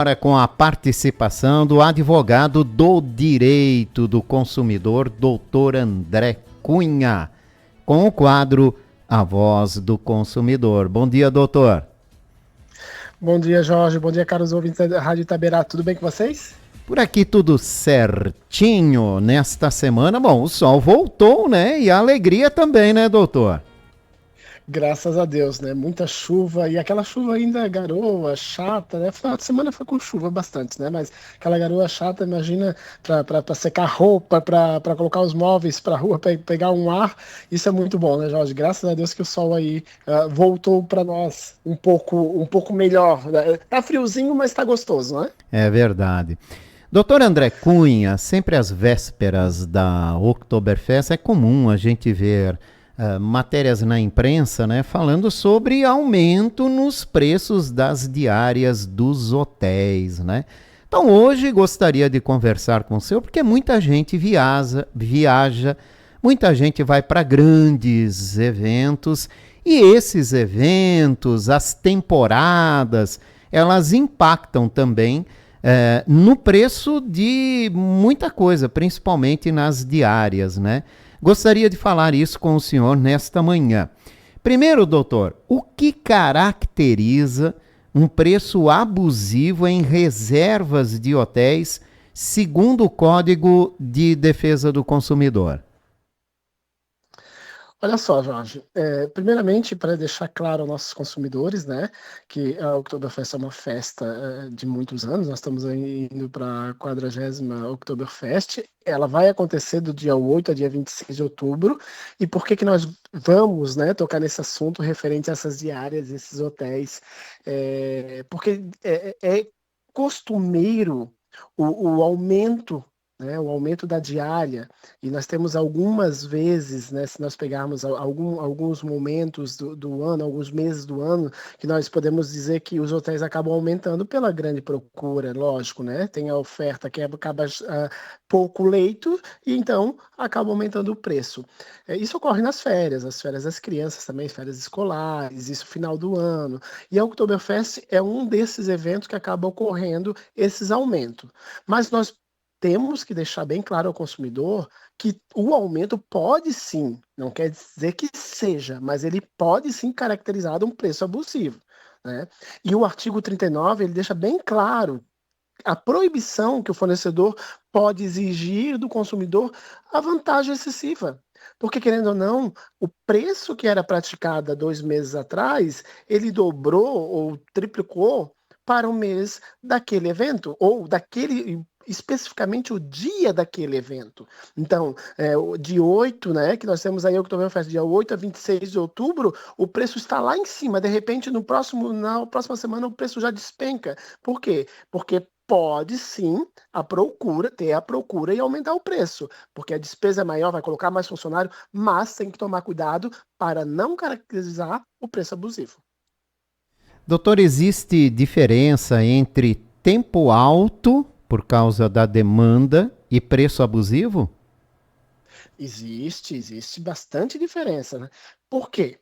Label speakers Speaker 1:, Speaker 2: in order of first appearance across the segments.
Speaker 1: Agora com a participação do advogado do direito do consumidor, doutor André Cunha, com o quadro A Voz do Consumidor. Bom dia, doutor.
Speaker 2: Bom dia, Jorge. Bom dia, caros ouvintes da Rádio Itaberá. Tudo bem com vocês?
Speaker 1: Por aqui tudo certinho nesta semana. Bom, o sol voltou, né? E a alegria também, né, doutor?
Speaker 2: Graças a Deus, né? Muita chuva e aquela chuva ainda garoa, chata, né? Final de semana foi com chuva bastante, né? Mas aquela garoa chata, imagina, para secar roupa, para colocar os móveis para rua, pegar um ar, isso é muito bom, né, Jorge? Graças a Deus que o sol aí voltou para nós um pouco melhor, né? Tá friozinho, mas tá gostoso, né?
Speaker 1: É verdade. Doutor André Cunha, sempre às vésperas da Oktoberfest é comum a gente ver matérias na imprensa, né, falando sobre aumento nos preços das diárias dos hotéis, né? Então hoje gostaria de conversar com o senhor, porque muita gente viaja, muita gente vai para grandes eventos, e esses eventos, as temporadas, elas impactam também no preço de muita coisa, principalmente nas diárias, né? Gostaria de falar isso com o senhor nesta manhã. Primeiro, doutor, o que caracteriza um preço abusivo em reservas de hotéis, segundo o Código de Defesa do Consumidor?
Speaker 2: Olha só, Jorge, primeiramente, para deixar claro aos nossos consumidores, né, que a Oktoberfest é uma festa de muitos anos, nós estamos aí indo para a 40ª Oktoberfest, ela vai acontecer do dia 8 a dia 26 de outubro, e por que que nós vamos, né, tocar nesse assunto referente a essas diárias, esses hotéis? Porque é costumeiro o aumento, né, o aumento da diária, e nós temos algumas vezes, né, se nós pegarmos alguns momentos do ano, alguns meses do ano, que nós podemos dizer que os hotéis acabam aumentando pela grande procura, lógico, né? Tem a oferta que acaba pouco leito, e então acaba aumentando o preço. Isso ocorre nas férias, as férias das crianças também, férias escolares, isso final do ano. E a Oktoberfest é um desses eventos que acaba ocorrendo esses aumentos. Mas nós temos que deixar bem claro ao consumidor que o aumento pode sim, não quer dizer que seja, mas ele pode sim caracterizar um preço abusivo, né? E o artigo 39, ele deixa bem claro a proibição que o fornecedor pode exigir do consumidor a vantagem excessiva. Porque, querendo ou não, o preço que era praticado há 2 meses atrás, ele dobrou ou triplicou para o mês daquele evento, ou daquele especificamente o dia daquele evento. Então, de 8, né, que nós temos aí o Oktoberfest, dia 8 a 26 de outubro, o preço está lá em cima. De repente, na próxima semana, o preço já despenca. Por quê? Porque pode sim ter a procura e aumentar o preço, porque a despesa é maior, vai colocar mais funcionário, mas tem que tomar cuidado para não caracterizar o preço abusivo.
Speaker 1: Doutor, existe diferença entre tempo alto, por causa da demanda, e preço abusivo?
Speaker 2: Existe bastante diferença, né? Por quê?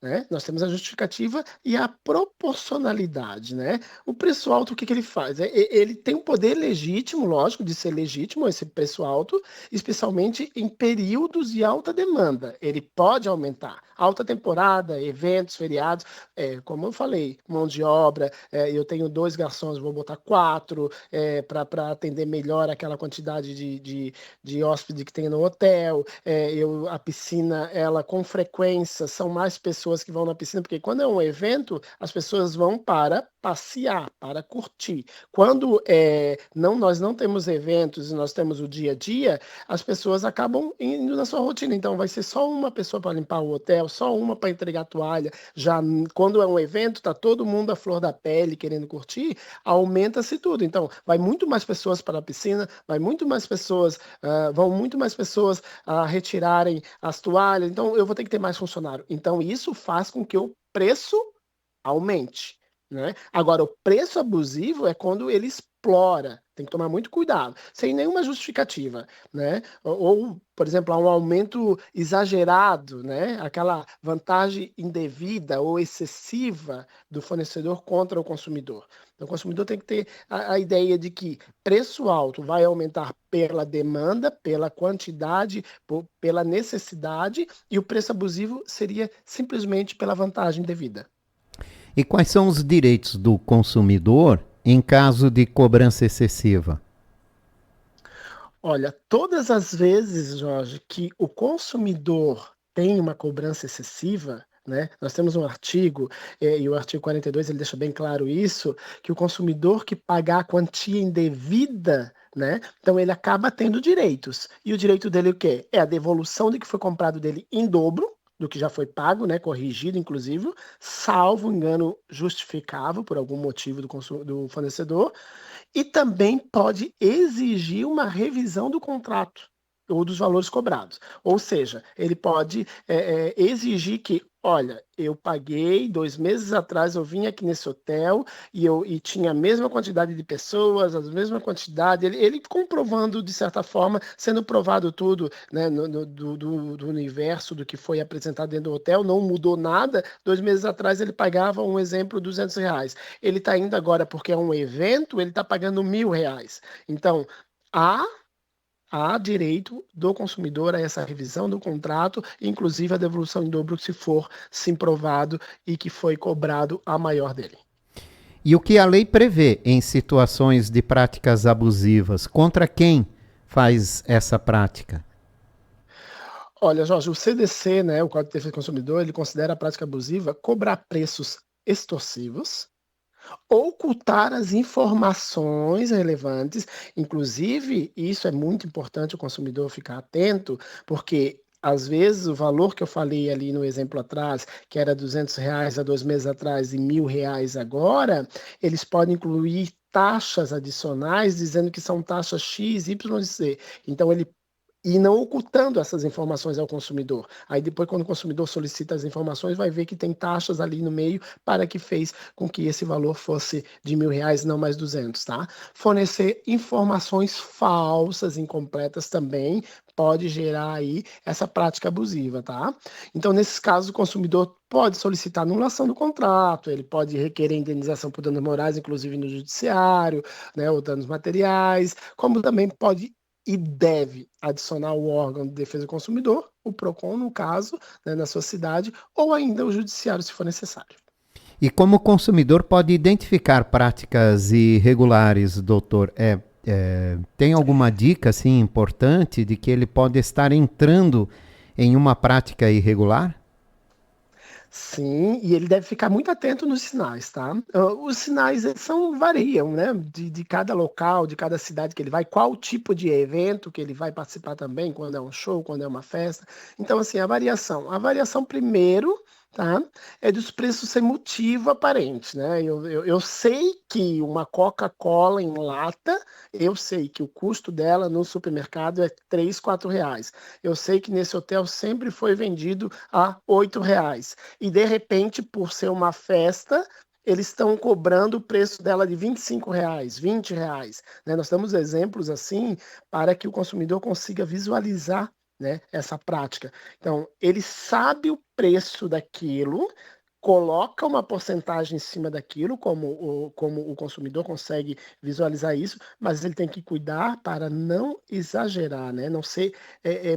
Speaker 2: Né? Nós temos a justificativa e a proporcionalidade, né? O preço alto, o que que ele faz? Ele tem um poder legítimo, lógico, de ser legítimo esse preço alto, especialmente em períodos de alta demanda. Ele pode aumentar. Alta temporada, eventos, feriados, como eu falei, mão de obra, eu tenho 2 garçons, vou botar 4, para atender melhor aquela quantidade de hóspede que tem no hotel. A piscina, ela com frequência, são mais pessoas que vão na piscina, porque quando é um evento, as pessoas vão para passear, para curtir. Quando nós não temos eventos e nós temos o dia a dia, as pessoas acabam indo na sua rotina. Então vai ser só uma pessoa para limpar o hotel, só uma para entregar a toalha. Já quando é um evento, tá todo mundo à flor da pele querendo curtir, aumenta-se tudo. Então vai muito mais pessoas para a piscina, vão muito mais pessoas a retirarem as toalhas, então eu vou ter que ter mais funcionário. Então isso faz com que o preço aumente. né? Agora, o preço abusivo é quando ele explora, tem que tomar muito cuidado, sem nenhuma justificativa, né? Por exemplo, há um aumento exagerado, né? Aquela vantagem indevida ou excessiva do fornecedor contra o consumidor. Então, o consumidor tem que ter a ideia de que preço alto vai aumentar pela demanda, pela quantidade, pela necessidade, e o preço abusivo seria simplesmente pela vantagem indevida.
Speaker 1: E quais são os direitos do consumidor em caso de cobrança excessiva?
Speaker 2: Olha, todas as vezes, Jorge, que o consumidor tem uma cobrança excessiva, né? Nós temos um artigo, e o artigo 42 ele deixa bem claro isso, que o consumidor que pagar a quantia indevida, né? Então ele acaba tendo direitos. E o direito dele é o quê? É a devolução do que foi comprado dele em dobro, do que já foi pago, né? Corrigido, inclusive, salvo engano justificável por algum motivo do fornecedor, e também pode exigir uma revisão do contrato ou dos valores cobrados. Ou seja, ele pode exigir que, olha, eu paguei 2 meses atrás, eu vim aqui nesse hotel e tinha a mesma quantidade de pessoas, a mesma quantidade, ele comprovando, de certa forma, sendo provado tudo, né, do universo do que foi apresentado dentro do hotel, não mudou nada. 2 meses atrás ele pagava, um exemplo, R$ 200. Ele está indo agora porque é um evento, ele está pagando R$ 1.000. Então, há há direito do consumidor a essa revisão do contrato, inclusive a devolução em dobro se for sim provado e que foi cobrado a maior dele.
Speaker 1: E o que a lei prevê em situações de práticas abusivas? Contra quem faz essa prática?
Speaker 2: Olha, Jorge, o CDC, né, o Código de Defesa do Consumidor, ele considera a prática abusiva cobrar preços extorsivos, ocultar as informações relevantes. Inclusive, isso é muito importante o consumidor ficar atento, porque às vezes o valor que eu falei ali no exemplo atrás, que era R$ 200 há 2 meses atrás e R$ 1.000 agora, eles podem incluir taxas adicionais dizendo que são taxas X, Y e Z. Então ele e não ocultando essas informações ao consumidor. Aí depois, quando o consumidor solicita as informações, vai ver que tem taxas ali no meio para que fez com que esse valor fosse de R$ 1.000, não mais 200, tá? Fornecer informações falsas, incompletas também pode gerar aí essa prática abusiva, tá? Então, nesses casos, o consumidor pode solicitar anulação do contrato, ele pode requerer indenização por danos morais, inclusive no judiciário, né, ou danos materiais, como também pode e deve adicionar o órgão de defesa do consumidor, o PROCON, no caso, né, na sua cidade, ou ainda o judiciário, se for necessário.
Speaker 1: E como o consumidor pode identificar práticas irregulares, doutor? Tem alguma dica assim importante de que ele pode estar entrando em uma prática irregular?
Speaker 2: Sim, e ele deve ficar muito atento nos sinais, tá? Os sinais eles variam, né? De cada local, de cada cidade que ele vai, qual tipo de evento que ele vai participar também, quando é um show, quando é uma festa. Então, assim, a variação. A variação primeiro, tá? É dos preços sem motivo aparente, né? Eu sei que uma Coca-Cola em lata, eu sei que o custo dela no supermercado é R$ 3, R$ 4. Eu sei que nesse hotel sempre foi vendido a R$ 8. E de repente, por ser uma festa, eles estão cobrando o preço dela de R$ 25, R$ 20. Né? Nós temos exemplos assim para que o consumidor consiga visualizar, né, essa prática. Então, ele sabe o preço daquilo, coloca uma porcentagem em cima daquilo, como o consumidor consegue visualizar isso, mas ele tem que cuidar para não exagerar, né? Não ser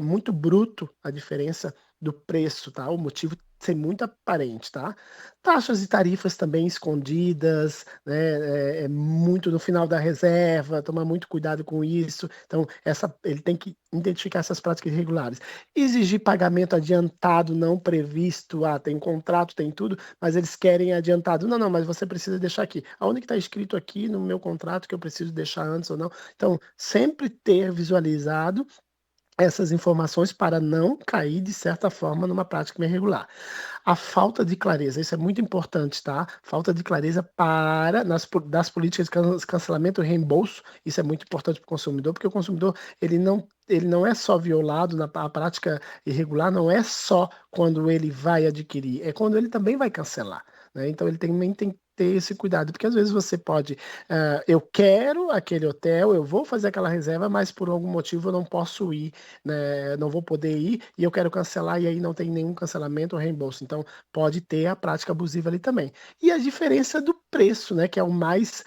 Speaker 2: muito bruto a diferença do preço, tá? O motivo ser muito aparente, tá? Taxas e tarifas também escondidas, né? Muito no final da reserva, tomar muito cuidado com isso. Então, ele tem que identificar essas práticas irregulares. Exigir pagamento adiantado não previsto, tem contrato, tem tudo, mas eles querem adiantado. Não, não, mas você precisa deixar aqui. Aonde que está escrito aqui no meu contrato que eu preciso deixar antes ou não? Então, sempre ter visualizado essas informações para não cair, de certa forma, numa prática irregular. A falta de clareza, isso é muito importante, tá? Falta de clareza das políticas de cancelamento e reembolso, isso é muito importante para o consumidor, porque o consumidor ele não é só violado a prática irregular, não é só quando ele vai adquirir, é quando ele também vai cancelar. Né? Então ele também tem ter esse cuidado, porque às vezes você pode, eu quero aquele hotel, eu vou fazer aquela reserva, mas por algum motivo eu não posso ir, né, não vou poder ir e eu quero cancelar e aí não tem nenhum cancelamento ou reembolso. Então, pode ter a prática abusiva ali também. E a diferença do preço, né, que é o mais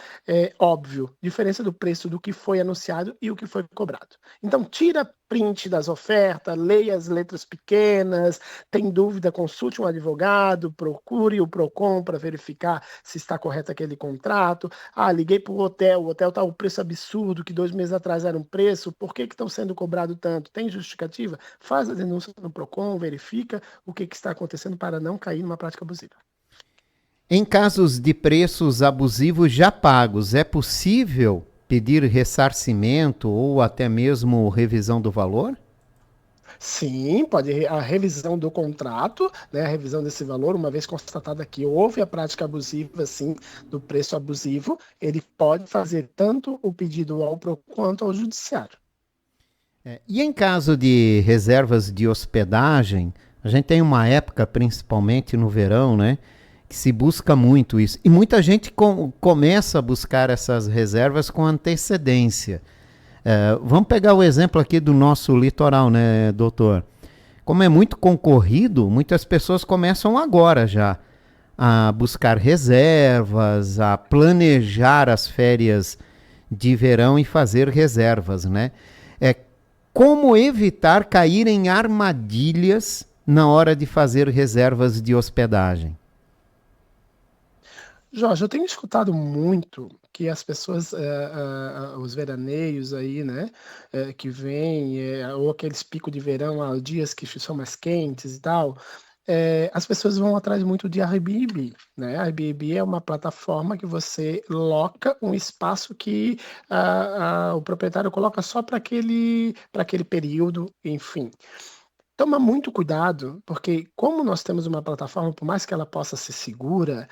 Speaker 2: óbvio, diferença do preço do que foi anunciado e o que foi cobrado. Então, tira print das ofertas, leia as letras pequenas, tem dúvida, consulte um advogado, procure o Procon para verificar se está correto aquele contrato. Liguei para o hotel está um preço absurdo, que 2 meses atrás era um preço, por que estão sendo cobrado tanto? Tem justificativa? Faz a denúncia no Procon, verifica o que está acontecendo para não cair numa prática abusiva.
Speaker 1: Em casos de preços abusivos já pagos, é possível pedir ressarcimento ou até mesmo revisão do valor?
Speaker 2: Sim, pode a revisão do contrato, né, a revisão desse valor, uma vez constatada que houve a prática abusiva, sim, do preço abusivo, ele pode fazer tanto o pedido ao PROCON quanto ao judiciário.
Speaker 1: E em caso de reservas de hospedagem, a gente tem uma época, principalmente no verão, né, que se busca muito isso. E muita gente começa a buscar essas reservas com antecedência. Vamos pegar o exemplo aqui do nosso litoral, né, doutor? Como é muito concorrido, muitas pessoas começam agora já a buscar reservas, a planejar as férias de verão e fazer reservas, né? Como evitar cair em armadilhas na hora de fazer reservas de hospedagem?
Speaker 2: Jorge, eu tenho escutado muito que as pessoas, os veraneios aí, né, que vêm, ou aqueles picos de verão, dias que são mais quentes e tal, as pessoas vão atrás muito de Airbnb, né? Airbnb é uma plataforma que você loca um espaço que o proprietário coloca só para aquele período, enfim. Toma muito cuidado, porque como nós temos uma plataforma, por mais que ela possa ser segura,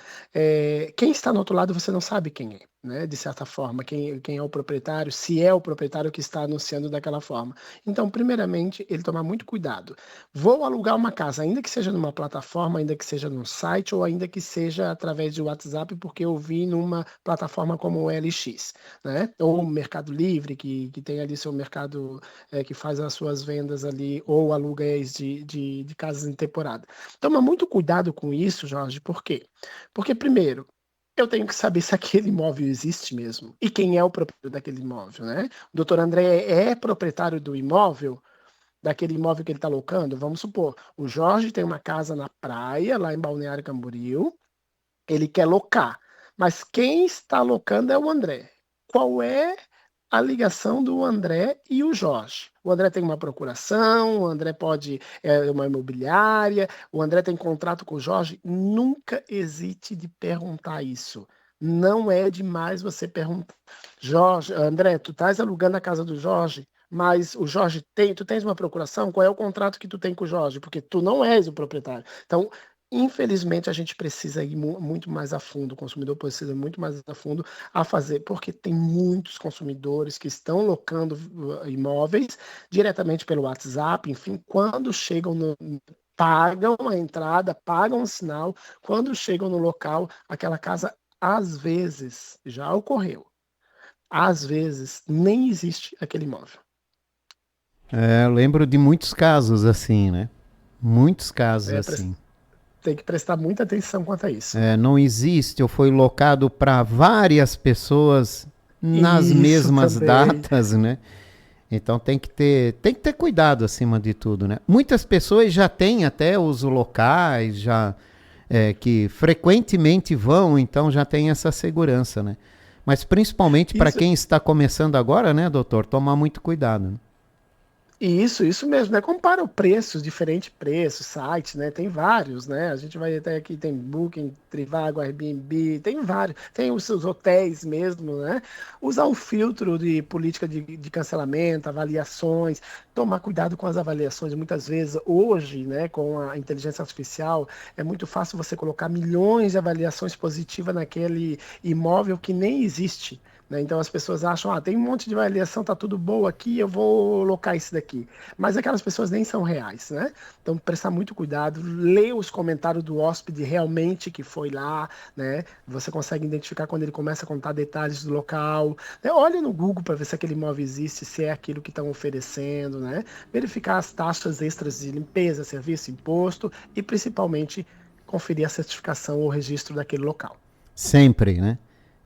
Speaker 2: quem está no outro lado você não sabe quem é, né? De certa forma, quem é o proprietário, se é o proprietário que está anunciando daquela forma. Então, primeiramente, ele tomar muito cuidado. Vou alugar uma casa, ainda que seja numa plataforma, ainda que seja num site, ou ainda que seja através de WhatsApp, porque eu vi numa plataforma como o LX, né? Ou o Mercado Livre, que tem ali seu mercado, que faz as suas vendas ali, ou aluguéis de casas em temporada. Toma muito cuidado com isso, Jorge, por quê? Porque, primeiro, eu tenho que saber se aquele imóvel existe mesmo e quem é o proprietário daquele imóvel, né? O doutor André é proprietário do imóvel, daquele imóvel que ele está alocando? Vamos supor, o Jorge tem uma casa na praia, lá em Balneário Camboriú, ele quer locar, mas quem está alocando é o André. Qual é a ligação do André e o Jorge? O André tem uma procuração, o André pode uma imobiliária, o André tem contrato com o Jorge. Nunca hesite de perguntar isso. Não é demais você perguntar. Jorge, André, tu estás alugando a casa do Jorge, mas o Jorge tu tens uma procuração? Qual é o contrato que tu tem com o Jorge? Porque tu não és o proprietário. Então, infelizmente, a gente precisa ir muito mais a fundo, o consumidor precisa ir muito mais a fundo a fazer, porque tem muitos consumidores que estão locando imóveis diretamente pelo WhatsApp, enfim, quando chegam pagam a entrada, pagam o sinal, quando chegam no local, aquela casa, às vezes, já ocorreu, às vezes, nem existe aquele imóvel.
Speaker 1: Eu lembro de muitos casos assim, né? Muitos casos
Speaker 2: É,
Speaker 1: assim.
Speaker 2: tem que prestar muita atenção quanto a isso.
Speaker 1: Não existe, ou foi locado para várias pessoas nas
Speaker 2: Isso
Speaker 1: mesmas
Speaker 2: também.
Speaker 1: datas, né? Então tem que ter cuidado acima de tudo, né? Muitas pessoas já têm até os locais, já que frequentemente vão, então já tem essa segurança, né? Mas principalmente para
Speaker 2: Isso,
Speaker 1: quem está começando agora, né, doutor, tomar muito cuidado. Né?
Speaker 2: isso mesmo, né? Compara o preço, diferentes preços, sites, né? Tem vários, né? A gente vai até aqui, tem Booking, Trivago, Airbnb, tem vários, tem os seus hotéis mesmo, né? Usar o filtro de política de cancelamento, avaliações, tomar cuidado com as avaliações. Muitas vezes, hoje, né, com a inteligência artificial, é muito fácil você colocar milhões de avaliações positivas naquele imóvel que nem existe. né? Então as pessoas acham, tem um monte de avaliação, tá tudo boa aqui, eu vou locar isso daqui. Mas aquelas pessoas nem são reais, né? Então prestar muito cuidado, ler os comentários do hóspede realmente que foi lá, né? Você consegue identificar quando ele começa a contar detalhes do local, né? Olha no Google para ver se aquele imóvel existe, se é aquilo que estão oferecendo, né? Verificar as taxas extras de limpeza, serviço, imposto e principalmente conferir a certificação ou registro daquele local.
Speaker 1: Sempre, né?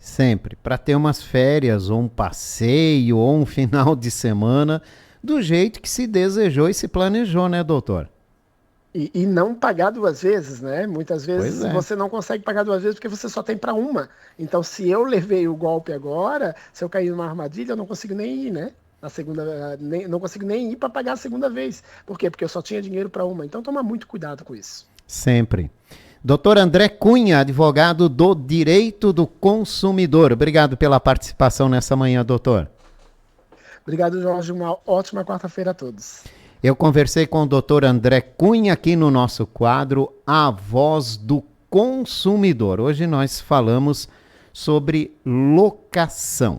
Speaker 1: Sempre. Para ter umas férias, ou um passeio, ou um final de semana, do jeito que se desejou e se planejou, né, doutor?
Speaker 2: E não pagar duas vezes, né? Muitas
Speaker 1: Pois
Speaker 2: vezes
Speaker 1: é.
Speaker 2: você não consegue pagar duas vezes porque você só tem para uma. Então, se eu levei o golpe agora, se eu cair numa armadilha, eu não consigo nem ir, né? Na segunda, não consigo nem ir para pagar a segunda vez. Por quê? Porque eu só tinha dinheiro para uma. Então, toma muito cuidado com isso.
Speaker 1: Sempre. Doutor André Cunha, advogado do Direito do Consumidor. Obrigado pela participação nessa manhã, doutor.
Speaker 2: Obrigado, Jorge. Uma ótima quarta-feira a todos.
Speaker 1: Eu conversei com o doutor André Cunha aqui no nosso quadro A Voz do Consumidor. Hoje nós falamos sobre locação.